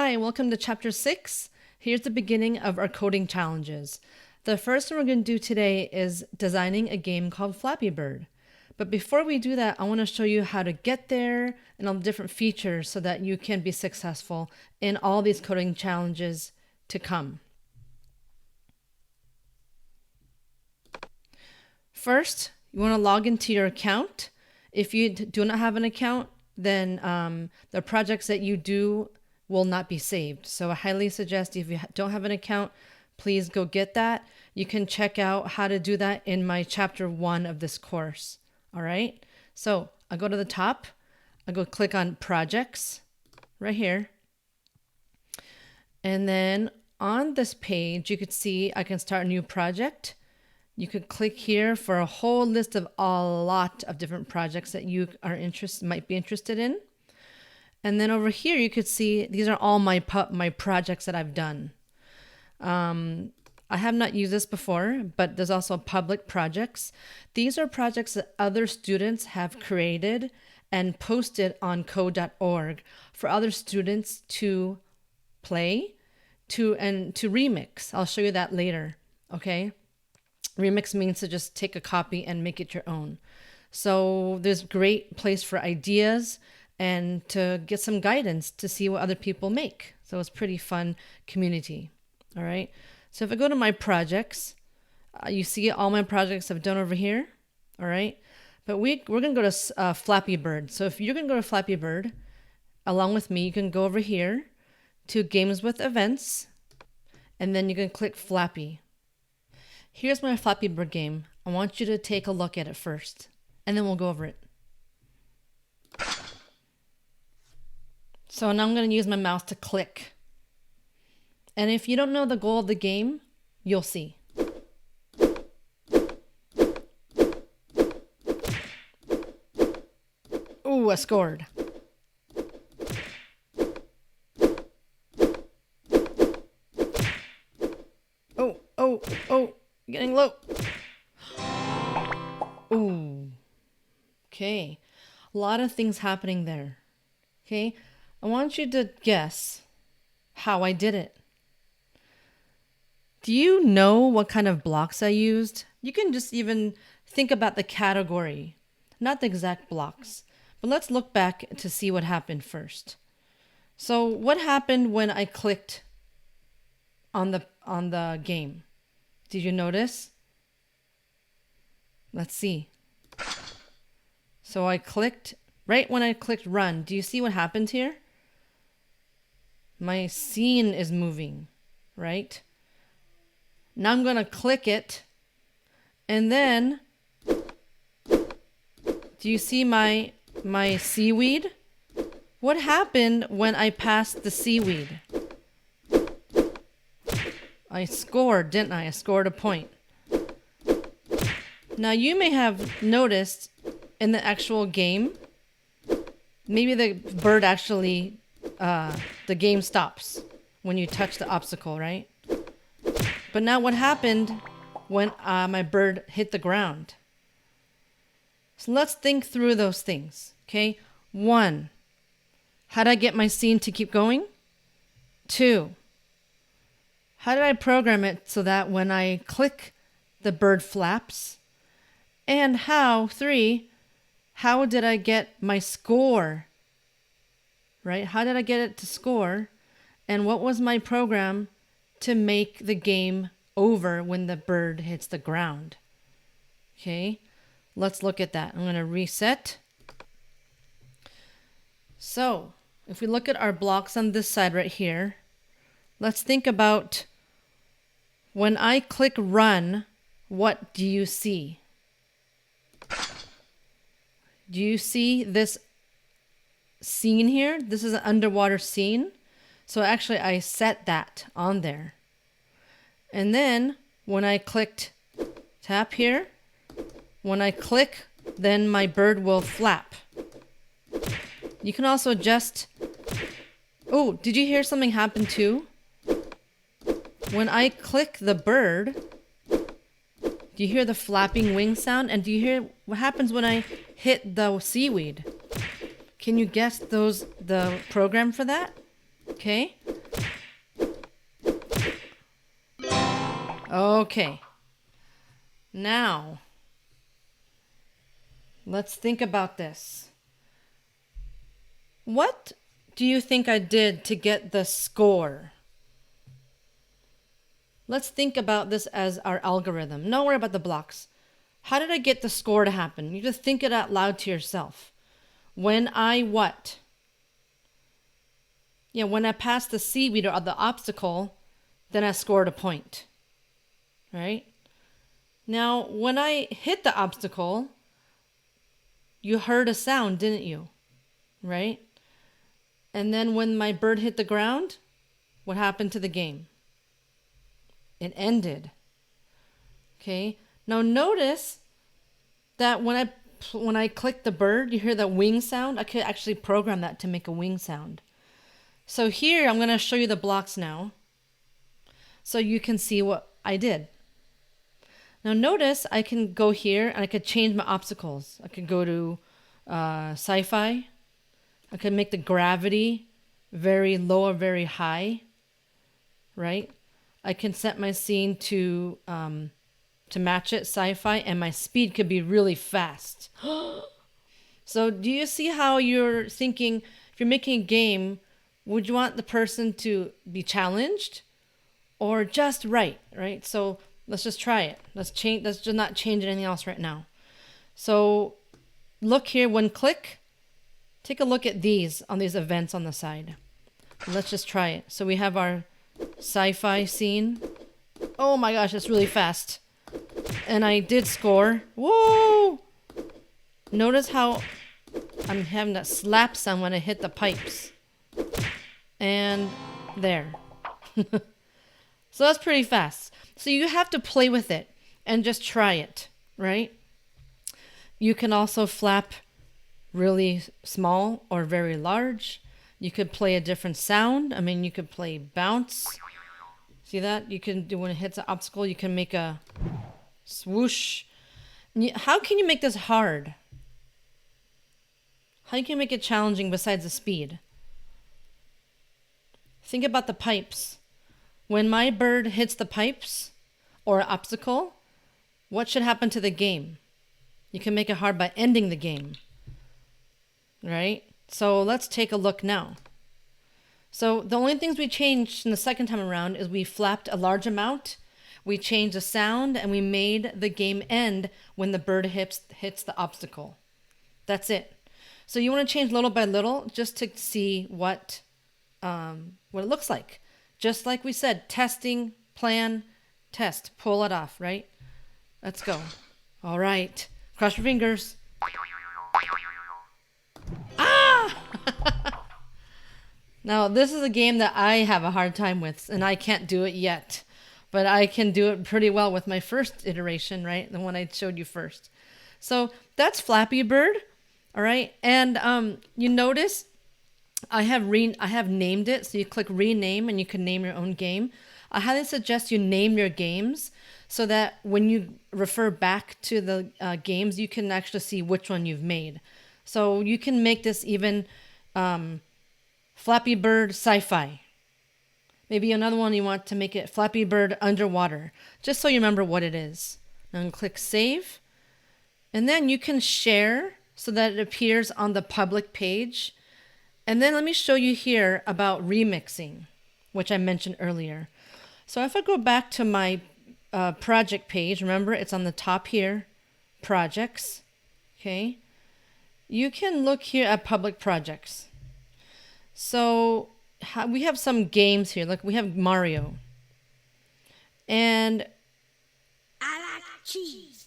Hi, welcome to Chapter 6. Here's the beginning of our coding challenges. The first one we're going to do today is designing a game called Flappy Bird. But before we do that, I want to show you how to get there and all the different features so that you can be successful in all these coding challenges to come. First, you want to log into your account. If you do not have an account, then the projects that you do will not be saved. So I highly suggest if you don't have an account, please go get that. You can check out how to do that in my chapter 1 of this course. All right. So I go to the top, I go click on projects right here. And then on this page, you could see I can start a new project. You could click here for a whole list of a lot of different projects that you are might be interested in. And then over here, you could see these are all my projects that I've done. I have not used this before, but there's also public projects. These are projects that other students have created and posted on code.org for other students to play and to remix. I'll show you that later. Okay. Remix means to just take a copy and make it your own. So there's a great place for ideas and to get some guidance to see what other people make. So it's pretty fun community. All right. So if I go to my projects, you see all my projects I've done over here. All right. But we're going to go to Flappy Bird. So if you're going to go to Flappy Bird, along with me, you can go over here to Games with Events, and then you can click Flappy. Here's my Flappy Bird game. I want you to take a look at it first, and then we'll go over it. So now I'm going to use my mouse to click. And if you don't know the goal of the game, you'll see. Ooh, I scored. Oh, getting low. Ooh. Okay. A lot of things happening there. Okay. I want you to guess how I did it. Do you know what kind of blocks I used? You can just even think about the category, not the exact blocks. But let's look back to see what happened first. So what happened when I clicked on the game? Did you notice? Let's see. So I clicked, right when I clicked run, do you see what happened here? My scene is moving, right? Now I'm going to click it. And then, do you see my seaweed? What happened when I passed the seaweed? I scored, didn't I? I scored a point. Now you may have noticed in the actual game, maybe the bird actually, the game stops when you touch the obstacle, right? But now what happened when my bird hit the ground? So let's think through those things, okay? 1, how did I get my scene to keep going? 2, how did I program it so that when I click, the bird flaps? And 3, how did I get my score? Right? How did I get it to score? And what was my program to make the game over when the bird hits the ground? Okay, let's look at that. I'm going to reset. So if we look at our blocks on this side right here, let's think about when I click run, what do you see? Do you see this scene here? This is an underwater scene. So actually I set that on there. And then when I clicked tap here, when I click, then my bird will flap. You can also adjust. Oh, did you hear something happen too? When I click the bird, do you hear the flapping wing sound? And do you hear what happens when I hit the seaweed? Can you guess the program for that? Okay. Okay. Now, let's think about this. What do you think I did to get the score? Let's think about this as our algorithm. Don't worry about the blocks. How did I get the score to happen? You just think it out loud to yourself. When I what? Yeah, when I passed the seaweed or the obstacle, then I scored a point. Right? Now, when I hit the obstacle, you heard a sound, didn't you? Right? And then when my bird hit the ground, what happened to the game? It ended. Okay? Now notice that when I click the bird, you hear that wing sound. I could actually program that to make a wing sound. So here I'm going to show you the blocks now so you can see what I did. Now notice I can go here and I could change my obstacles. I could go to sci-fi. I could make the gravity very low or very high, right? I can set my scene to match it, sci-fi, and my speed could be really fast. So do you see how you're thinking, if you're making a game, would you want the person to be challenged or just right? So let's just try it. Let's just not change anything else right now. So look here, one click. Take a look at these on these events on the side. Let's just try it. So we have our sci-fi scene. Oh my gosh, it's really fast. And I did score. Whoa! Notice how I'm having that slap sound when I hit the pipes. And there. So that's pretty fast. So you have to play with it and just try it, right? You can also flap really small or very large. You could play a different sound. I mean, you could play bounce. See that? You can do when it hits an obstacle, you can make a swoosh. How can you make this hard? How can you make it challenging besides the speed? Think about the pipes. When my bird hits the pipes or an obstacle, what should happen to the game? You can make it hard by ending the game. Right? So let's take a look now. So the only things we changed in the second time around is we flapped a large amount, we changed the sound, and we made the game end when the bird hits the obstacle. That's it. So you want to change little by little just to see what it looks like. Just like we said, testing, plan, test, pull it off, right? Let's go. All right. Cross your fingers. Now, this is a game that I have a hard time with, and I can't do it yet. But I can do it pretty well with my first iteration, right? The one I showed you first. So that's Flappy Bird, all right? And you notice I have named it. So you click rename, and you can name your own game. I highly suggest you name your games so that when you refer back to the games, you can actually see which one you've made. So you can make this even Flappy Bird Sci-Fi. Maybe another one you want to make it Flappy Bird Underwater, just so you remember what it is. And click Save. And then you can share so that it appears on the public page. And then let me show you here about remixing, which I mentioned earlier. So if I go back to my project page, remember it's on the top here, projects, okay? You can look here at public projects. So we have some games here. Like we have Mario. And I like cheese.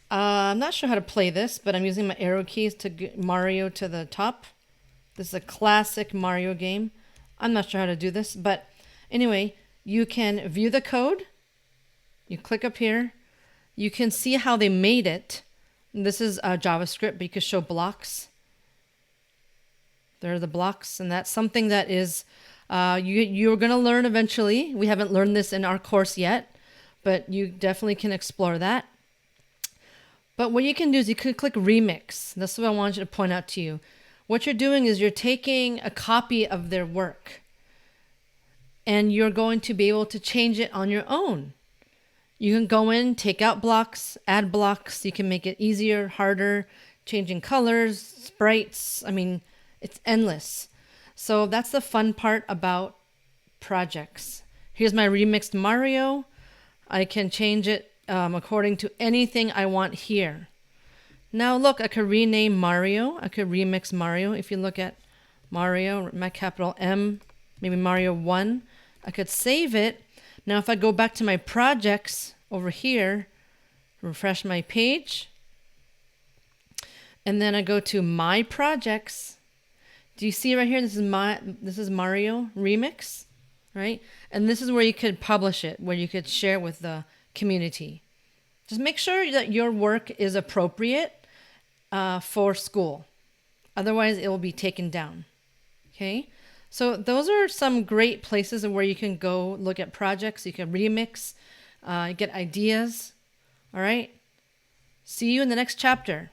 I'm not sure how to play this, but I'm using my arrow keys to get Mario to the top. This is a classic Mario game. I'm not sure how to do this, but anyway, you can view the code. You click up here. You can see how they made it. This is JavaScript, but you can show blocks. There are the blocks, and that's something that is you're going to learn eventually. We haven't learned this in our course yet, but you definitely can explore that. But what you can do is you can click Remix. That's what I want you to point out to you. What you're doing is you're taking a copy of their work and you're going to be able to change it on your own. You can go in, take out blocks, add blocks. You can make it easier, harder, changing colors, sprites. I mean, it's endless. So that's the fun part about projects. Here's my remixed Mario. I can change it according to anything I want here. Now look, I could rename Mario. I could remix Mario. If you look at Mario, my capital M, maybe Mario 1, I could save it. Now, if I go back to my projects over here, refresh my page, and then I go to my projects. Do you see right here? This is Mario Remix, right? And this is where you could publish it, where you could share it with the community. Just make sure that your work is appropriate for school. Otherwise, it will be taken down. Okay? So those are some great places where you can go look at projects. You can remix, get ideas. All right? See you in the next chapter.